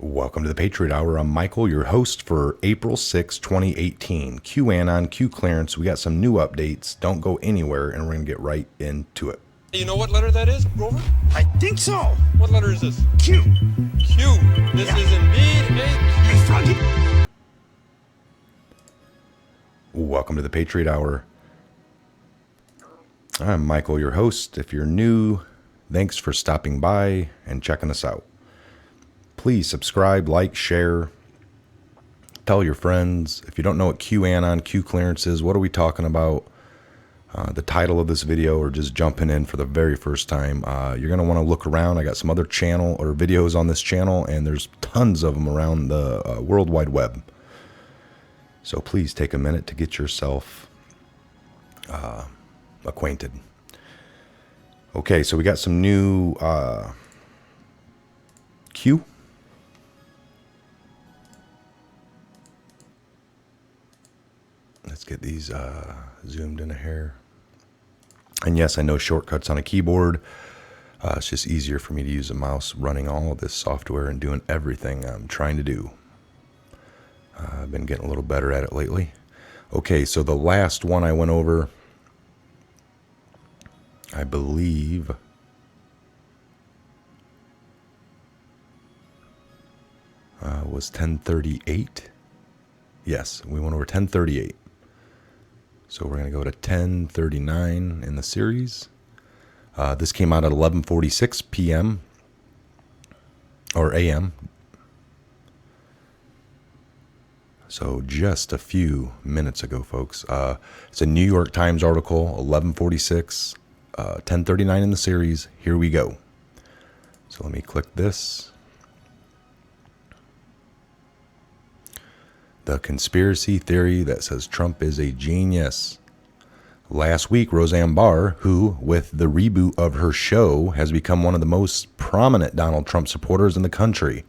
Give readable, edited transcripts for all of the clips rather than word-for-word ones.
Welcome to the Patriot Hour. I'm Michael, your host for April 6, 2018. Anon, Q clearance. We got some new updates. Don't go anywhere, and we're going to get right into it. You know what letter that is, Grover? I think so. What letter is this? Q. Q. This is indeed a Hey, Q. Froggy. Welcome to the Patriot Hour. I'm Michael, your host. If you're new, thanks for stopping by and checking us out. Please subscribe, like, share, tell your friends. If you don't know what Anon, Q clearance is, what are we talking about? The title of this video, or just jumping in for the very first time, you're going to want to look around. I got some other channel or videos on this channel, and there's tons of them around the World Wide Web. So please take a minute to get yourself acquainted. Okay, so we got some new Q. Let's get these zoomed in here. And yes, I know shortcuts on a keyboard. It's just easier for me to use a mouse running all of this software and doing everything I'm trying to do. I've been getting a little better at it lately. Okay, so the last one I went over, I believe, was 1038. Yes, we went over 1038. So we're going to go to 1039 in the series. This came out at 11:46 p.m. or a.m. So just a few minutes ago, folks. It's a New York Times article, 11:46, 1039 in the series. Here we go. So let me click this. The conspiracy theory that says Trump is a genius. Last week, Roseanne Barr, who, with the reboot of her show, has become one of the most prominent Donald Trump supporters in the country,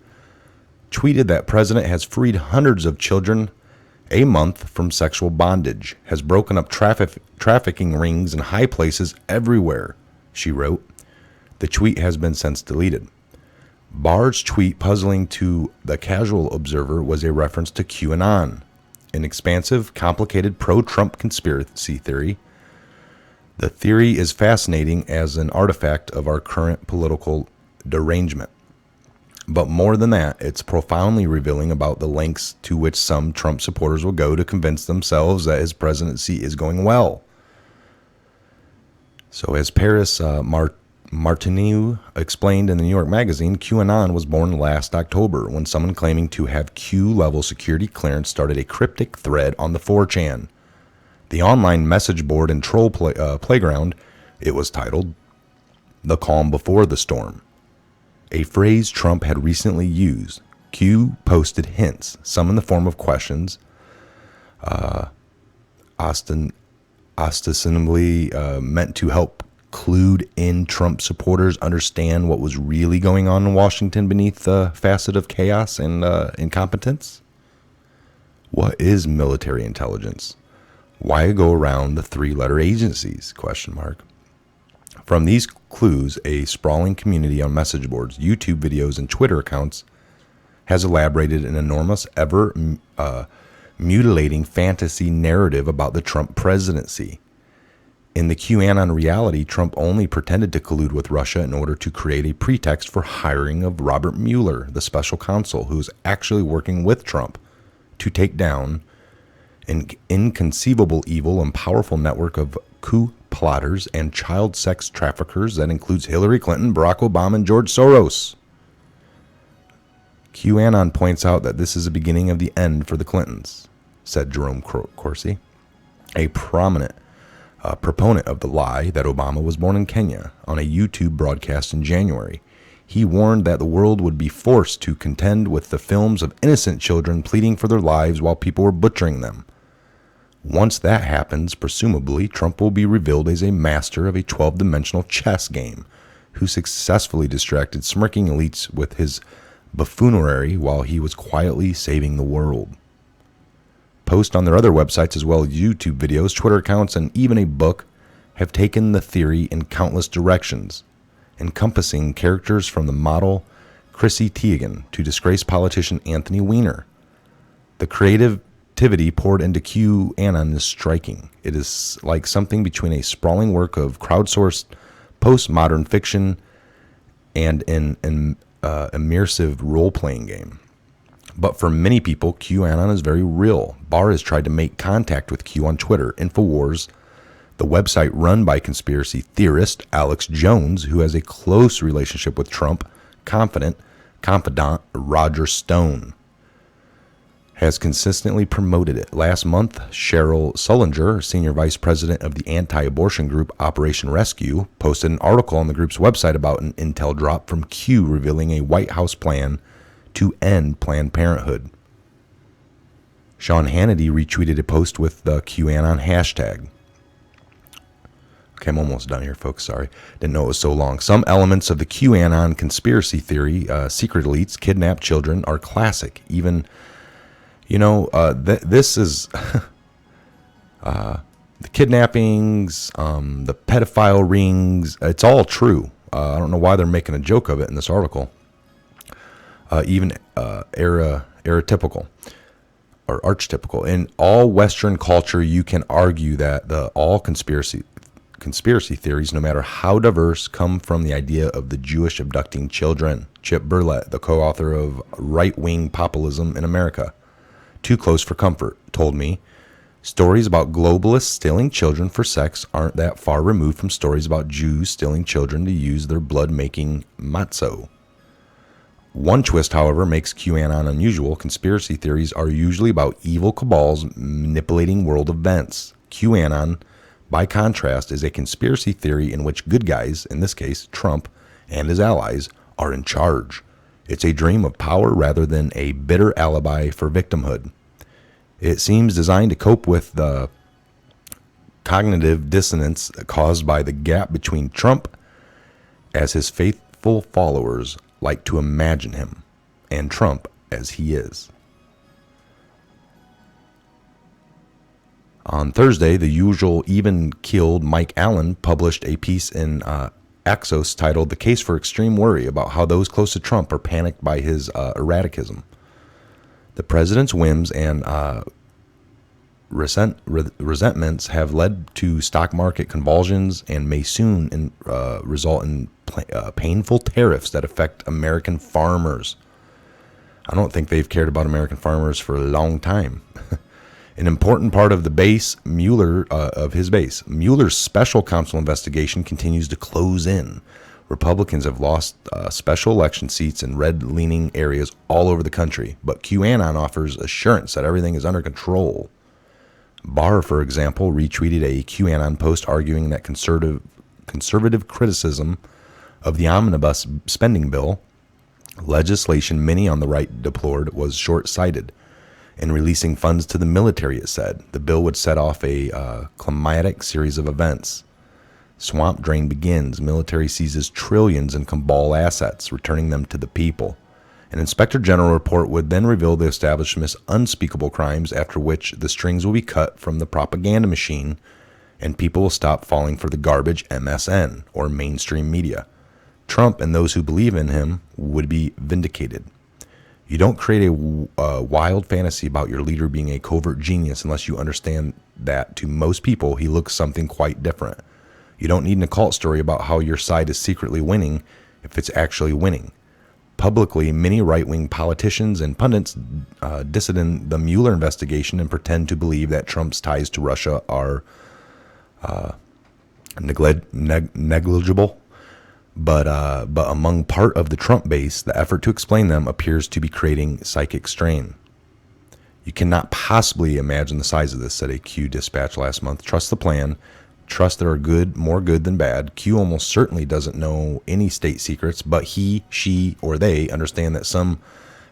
tweeted that President has freed hundreds of children a month from sexual bondage, has broken up trafficking rings in high places everywhere, she wrote. The tweet has been since deleted. Barr's tweet, puzzling to the casual observer, was a reference to QAnon, an expansive, complicated pro-Trump conspiracy theory. The theory is fascinating as an artifact of our current political derangement. But more than that, it's profoundly revealing about the lengths to which some Trump supporters will go to convince themselves that his presidency is going well. So as Paris Martineau explained in the New York Magazine, QAnon was born last October when someone claiming to have Q-level security clearance started a cryptic thread on the 4chan. The online message board and troll playground, it was titled, "The Calm Before the Storm," a phrase Trump had recently used. Q posted hints, some in the form of questions, ostensibly meant to help clued in Trump supporters understand what was really going on in Washington beneath the facet of chaos and incompetence. What is military intelligence? Why go around the three-letter agencies? ? From these clues, a sprawling community on message boards, YouTube videos, and Twitter accounts has elaborated an enormous, ever mutilating fantasy narrative about the Trump presidency. In the QAnon reality, Trump only pretended to collude with Russia in order to create a pretext for hiring of Robert Mueller, the special counsel, who is actually working with Trump to take down an inconceivable evil and powerful network of coup plotters and child sex traffickers that includes Hillary Clinton, Barack Obama, and George Soros. QAnon points out that this is the beginning of the end for the Clintons, said Jerome Corsi, a prominent proponent of the lie that Obama was born in Kenya, on a YouTube broadcast in January. He warned that the world would be forced to contend with the films of innocent children pleading for their lives while people were butchering them. Once that happens, presumably, Trump will be revealed as a master of a 12-dimensional chess game who successfully distracted smirking elites with his buffoonery while he was quietly saving the world. Posts on their other websites, as well as YouTube videos, Twitter accounts, and even a book, have taken the theory in countless directions, encompassing characters from the model Chrissy Teigen to disgrace politician Anthony Weiner. The creativity poured into QAnon is striking. It is like something between a sprawling work of crowdsourced postmodern fiction and an immersive role-playing game. But for many people, QAnon is very real. Barr has tried to make contact with Q on Twitter. InfoWars, the website run by conspiracy theorist Alex Jones, who has a close relationship with Trump, confidant Roger Stone, has consistently promoted it. Last month, Cheryl Sullinger, senior vice president of the anti-abortion group Operation Rescue, posted an article on the group's website about an intel drop from Q revealing a White House plan to end Planned Parenthood. Sean Hannity retweeted a post with the QAnon hashtag. Okay, I'm almost done here, folks. Sorry. Didn't know it was so long. Some elements of the QAnon conspiracy theory, secret elites kidnap children, are classic. Even, this is the kidnappings, the pedophile rings. It's all true. I don't know why they're making a joke of it in this article. Even atypical or archetypical. In all Western culture, you can argue that all conspiracy theories, no matter how diverse, come from the idea of the Jewish abducting children. Chip Burlett, the co-author of Right-Wing Populism in America, Too Close for Comfort, told me, stories about globalists stealing children for sex aren't that far removed from stories about Jews stealing children to use their blood-making matzo. One twist, however, makes QAnon unusual. Conspiracy theories are usually about evil cabals manipulating world events. QAnon, by contrast, is a conspiracy theory in which good guys, in this case Trump and his allies, are in charge. It's a dream of power rather than a bitter alibi for victimhood. It seems designed to cope with the cognitive dissonance caused by the gap between Trump, as his faithful followers like to imagine him, and Trump as he is. On Thursday, the usual even-keeled Mike Allen published a piece in Axios titled "The Case for Extreme Worry" about how those close to Trump are panicked by his erraticism. The president's whims and resentments have led to stock market convulsions and may soon result in painful tariffs that affect American farmers. I don't think they've cared about American farmers for a long time. An important part of the base, Mueller's special counsel investigation continues to close in. Republicans have lost special election seats in red-leaning areas all over the country, but QAnon offers assurance that everything is under control. Barr, for example, retweeted a QAnon post arguing that conservative criticism of the omnibus spending bill, legislation many on the right deplored, was short-sighted. In releasing funds to the military, it said, the bill would set off a climatic series of events. Swamp drain begins. Military seizes trillions in cabal assets, returning them to the people. An Inspector General report would then reveal the establishment's unspeakable crimes, after which the strings will be cut from the propaganda machine and people will stop falling for the garbage MSN, or mainstream media. Trump and those who believe in him would be vindicated. You don't create a wild fantasy about your leader being a covert genius unless you understand that to most people he looks something quite different. You don't need an occult story about how your side is secretly winning if it's actually winning. Publicly, many right-wing politicians and pundits dissident the Mueller investigation and pretend to believe that Trump's ties to Russia are negligible. But among part of the Trump base, the effort to explain them appears to be creating psychic strain. You cannot possibly imagine the size of this, said a Q dispatch last month. Trust the plan. Trust there are more good than bad. Q almost certainly doesn't know any state secrets, but he, she, or they understand that some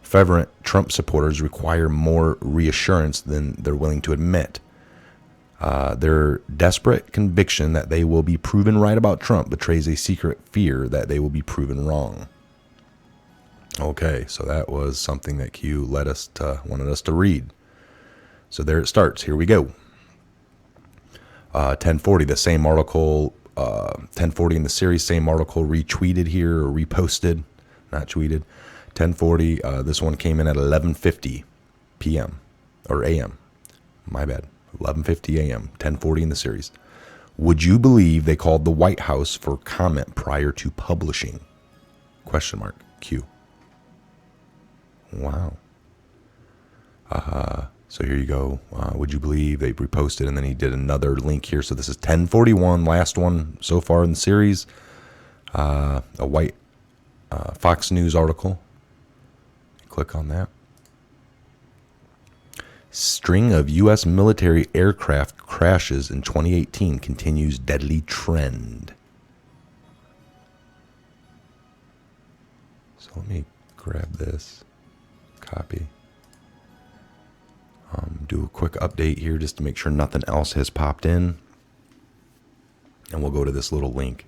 fervent Trump supporters require more reassurance than they're willing to admit. Their desperate conviction that they will be proven right about Trump betrays a secret fear that they will be proven wrong. Okay, so that was something that Q wanted us to read. So there it starts. Here we go. 1040, the same article, 1040 in the series, same article retweeted here, or reposted, not tweeted. 10:40. This one came in at 11:50 p.m. or a.m. My bad. 11:50 a.m. 10:40 in the series. Would you believe they called the White House for comment prior to publishing? Question mark. Q. Wow. So here you go. Would you believe they reposted, and then he did another link here. So this is 10:41, last one so far in the series. A white Fox News article. Click on that. String of U.S. military aircraft crashes in 2018 continues deadly trend. So let me grab this, copy. Do a quick update here just to make sure nothing else has popped in. And we'll go to this little link.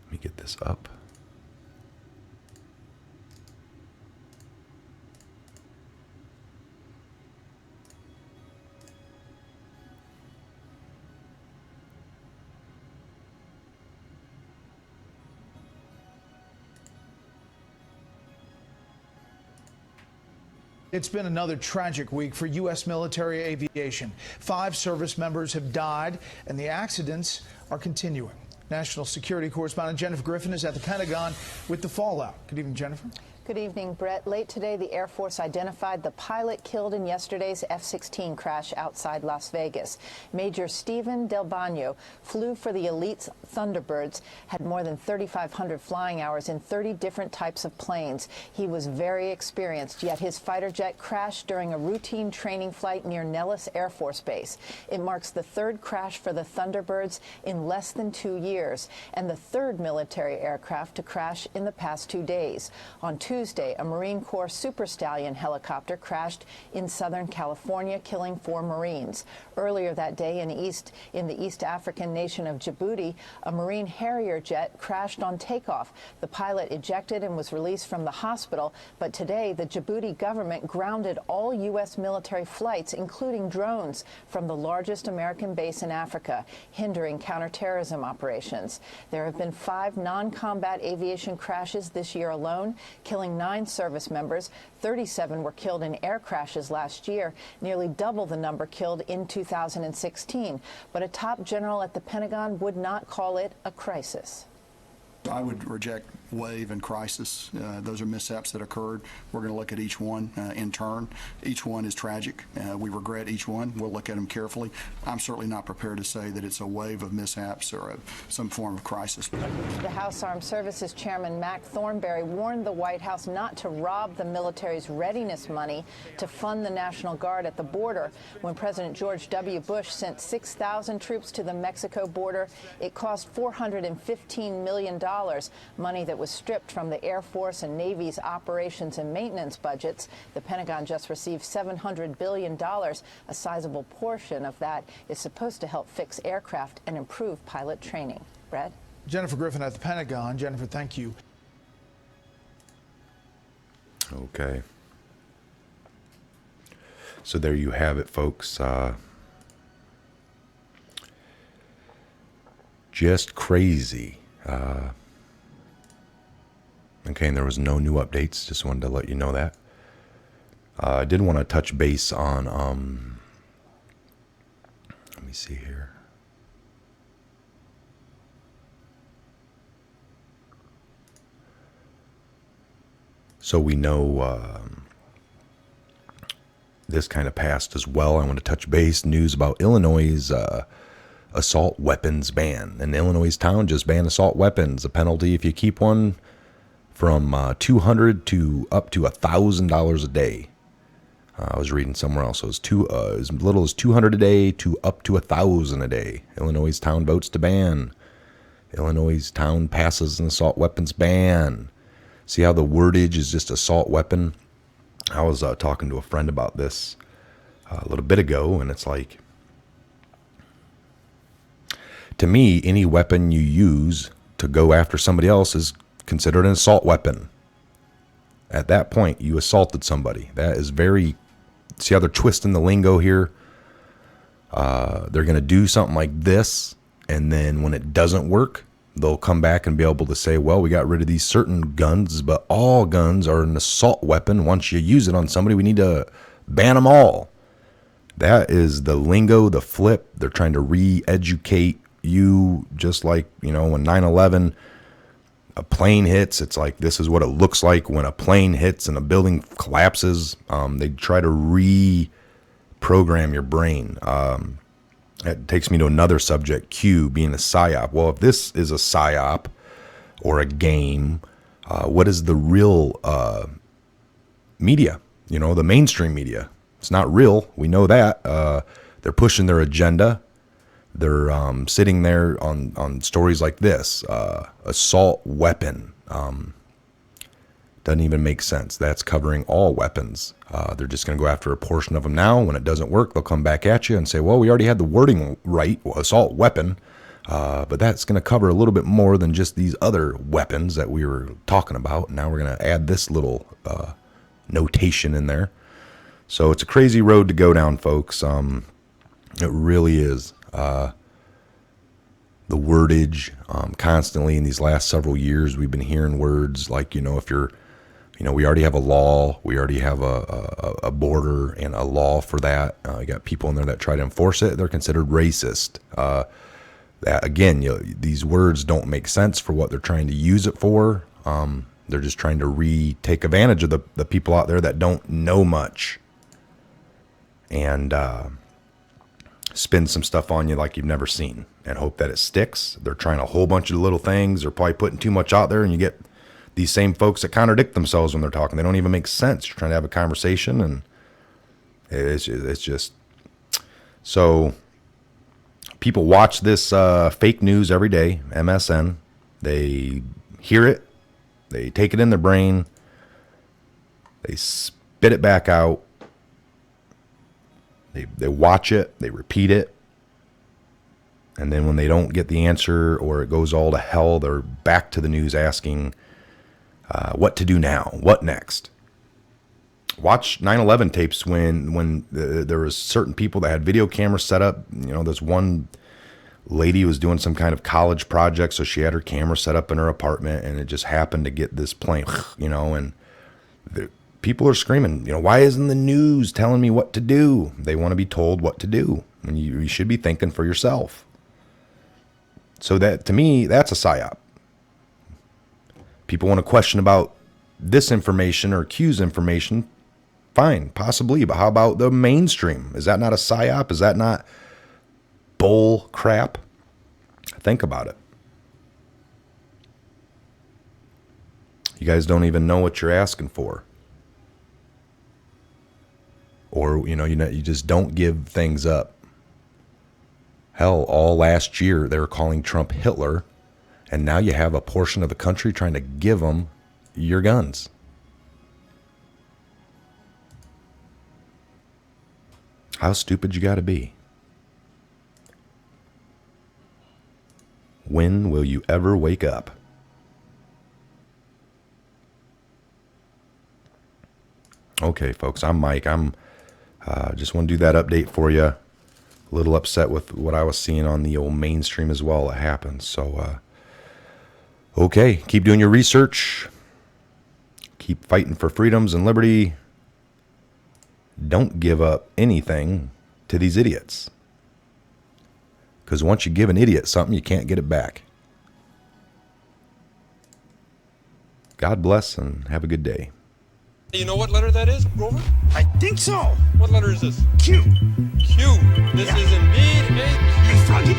Let me get this up. It's been another tragic week for U.S. military aviation. 5 service members have died, and the accidents are continuing. National security correspondent Jennifer Griffin is at the Pentagon with the fallout. Good evening, Jennifer. Good evening, Brett. Late today, the Air Force identified the pilot killed in yesterday's F-16 crash outside Las Vegas. Major Stephen Del Bagno flew for the elite Thunderbirds, had more than 3,500 flying hours in 30 different types of planes. He was very experienced, yet his fighter jet crashed during a routine training flight near Nellis Air Force Base. It marks the 3rd crash for the Thunderbirds in less than 2 years, and the 3rd military aircraft to crash in the past 2 days. On Tuesday, a Marine Corps Super Stallion helicopter crashed in Southern California, killing 4 Marines. Earlier that day in the East African nation of Djibouti, a Marine Harrier jet crashed on takeoff. The pilot ejected and was released from the hospital, but today the Djibouti government grounded all U.S. military flights, including drones, from the largest American base in Africa, hindering counterterrorism operations. There have been 5 non-combat aviation crashes this year alone, killing 9 service members. 37 were killed in air crashes last year, nearly double the number killed in 2016. But a top general at the Pentagon would not call it a crisis. I would reject wave and crisis. Those are mishaps that occurred. We're going to look at each one in turn. Each one is tragic. We regret each one. We'll look at them carefully. I'm certainly not prepared to say that it's a wave of mishaps or some form of crisis. The House Armed Services Chairman Mac Thornberry warned the White House not to rob the military's readiness money to fund the National Guard at the border. When President George W. Bush sent 6,000 troops to the Mexico border, it cost $415 million, money that was stripped from the Air Force and Navy's operations and maintenance budgets. The Pentagon just received $700 billion. A sizable portion of that is supposed to help fix aircraft and improve pilot training. Brett? Jennifer Griffin at the Pentagon. Jennifer, thank you. Okay. So there you have it, folks. Just crazy. Okay, and there was no new updates. Just wanted to let you know that. I did want to touch base on, let me see here. So we know this kind of passed as well. I want to touch base. News about Illinois' assault weapons ban. An Illinois town just banned assault weapons. A penalty if you keep one from $200 to up to $1,000 a day. I was reading somewhere else. So it was as little as $200 a day to up to $1,000 a day. Illinois town votes to ban. Illinois town passes an assault weapons ban. See how the wordage is just assault weapon? I was talking to a friend about this a little bit ago, and it's like, to me, any weapon you use to go after somebody else is considered an assault weapon. At that point, you assaulted somebody. That is very, see how they're twisting the lingo here? They're going to do something like this, and then when it doesn't work, they'll come back and be able to say, well, we got rid of these certain guns, but all guns are an assault weapon. Once you use it on somebody, we need to ban them all. That is the lingo, the flip. They're trying to re-educate you, just like, when 9/11, a plane hits, it's like, this is what it looks like when a plane hits and a building collapses. They try to reprogram your brain. That takes me to another subject, Q, being a psyop. Well, if this is a psyop or a game, what is the real media? The mainstream media. It's not real. We know that. They're pushing their agenda. They're sitting there on stories like this. Assault weapon. Doesn't even make sense. That's covering all weapons. They're just going to go after a portion of them now. When it doesn't work, they'll come back at you and say, well, we already had the wording right, assault weapon. But that's going to cover a little bit more than just these other weapons that we were talking about. Now we're going to add this little notation in there. So it's a crazy road to go down, folks. It really is. The wordage, constantly in these last several years, we've been hearing words like, if you're, we already have a law, we already have a border and a law for that. You got people in there that try to enforce it. They're considered racist. That again, these words don't make sense for what they're trying to use it for. They're just trying to take advantage of the people out there that don't know much, and spin some stuff on you like you've never seen and hope that it sticks. They're trying a whole bunch of little things. They're probably putting too much out there, and you get these same folks that contradict themselves when they're talking. They don't even make sense. You're trying to have a conversation, and it's just so people watch this fake news every day, MSN. They hear it, they take it in their brain, they spit it back out. They watch it, they repeat it, and then when they don't get the answer or it goes all to hell, they're back to the news asking what to do now, what next. Watch 9/11 tapes when there was certain people that had video cameras set up. This one lady was doing some kind of college project, so she had her camera set up in her apartment, and it just happened to get this plane, and people are screaming, why isn't the news telling me what to do? They want to be told what to do. And you should be thinking for yourself. So that, to me, that's a psyop. People want to question about this information or Q's information. Fine, possibly. But how about the mainstream? Is that not a psyop? Is that not bull crap? Think about it. You guys don't even know what you're asking for. Or, you just don't give things up. Hell, all last year they were calling Trump Hitler, and now you have a portion of the country trying to give them your guns. How stupid you got to be? When will you ever wake up? Okay, folks, I'm Mike. Just want to do that update for you. A little upset with what I was seeing on the old mainstream as well. It happens. So, okay, keep doing your research. Keep fighting for freedoms and liberty. Don't give up anything to these idiots. Because once you give an idiot something, you can't get it back. God bless and have a good day. You know what letter that is, Grover? I think so. What letter is this? Q. Q. This is indeed a Q. Hey, Froggy.